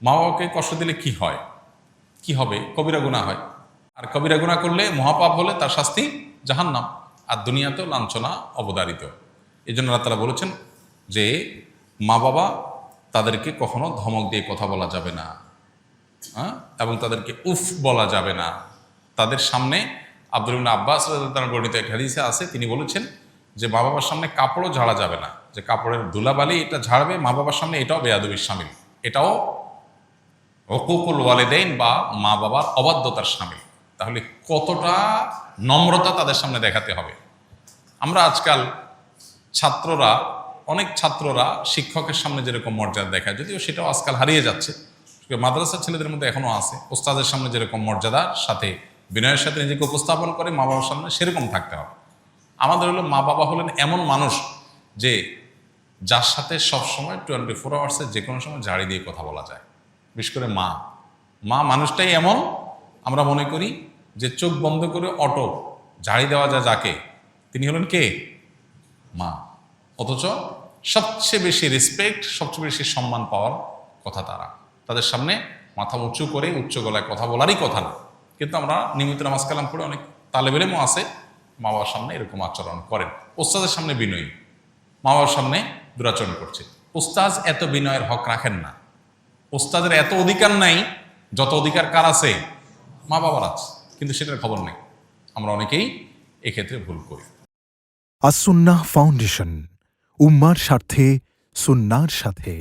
মা বাবাকে কষ্ট দিলে কি হয়, কি হবে? কবিরা গুনাহ হয়। আর কবিরা গুনাহ করলে, মহাপাপ হলে তার শাস্তি জাহান্নাম, আর দুনিয়াতেও লাঞ্ছনা অবধারিত। এই জন্য আল্লাহ তাআলা বলেছেন যে মা বাবা তাদেরকে কখনো ধমক দিয়ে কথা বলা যাবে না, হ্যাঁ, এবং তাদেরকে উফ বলা যাবে না। তাদের সামনে আব্দুল ইবনে আব্বাস রাদিয়াল্লাহু তাআলা বর্ণিত এক হাদিসে আছে, তিনি বলেছেন যে মা বাবার সামনে কাপড়ও ঝাড়া যাবে না, যে কাপড়ের ধুলাবালি এটা ঝাড়বে মা বাবার সামনে, এটাও বেয়াদবির শামিল, এটাও হুকুকুল ওয়ালিদাইন বা মা বাবার অবাধ্যতার শামিল। তাহলে কতটা নম্রতা তাদের সামনে দেখাতে হবে। আমরা আজকাল ছাত্ররা, অনেক ছাত্ররা শিক্ষকের সামনে যেরকম মর্যাদা দেখায়, যদিও সেটাও আজকাল হারিয়ে যাচ্ছে, মাদ্রাসার ছেলেদের মধ্যে এখনো আছে, ওস্তাদের সামনে যেরকম মর্যাদার সাথে বিনয়ের সাথে নিজেকে উপস্থাপন করে মা বাবার সামনে সেরকম থাকতে হবে। আমাদের হলো মা বাবা হলেন এমন মানুষ যে যার সাথে সবসময় 24 আওয়ার্সে যে কোনো সময় ঝাড়ি দিয়ে কথা বলা যায়। বিশেষ করে মা মানুষটাই এমন, আমরা মনে করি যে চোখ বন্ধ করে অটো ঝাড়ি দেওয়া যায় যাকে, তিনি হলেন কে? মা। অথচ সবচেয়ে বেশি রেসপেক্ট, সবচেয়ে বেশি সম্মান পাওয়ার কথা তারা, তাদের সামনে মাথা উঁচু করে উচ্চ গলায় কথা বলারই কথা না। কিন্তু আমরা নিয়মিত নামাজ কালাম পড়ে অনেক তালেব ইলমও আছে মা বাবার সামনে এরকম আচরণ করেন। ওস্তাদের সামনে বিনয়ী, মা বাবার সামনে দুরাচরণ করছে। ওস্তাদ এত বিনয়ের হক রাখেন না, ওস্তাদের এত অধিকার নাই যত অধিকার কার আছে? মা বাবার আছে, কিন্তু সেটার খবর নেই। আমরা অনেকেই এক্ষেত্রে ভুল করি। আস-সুন্নাহ ফাউন্ডেশন, উম্মার স্বার্থে সুন্নাহর সাথে।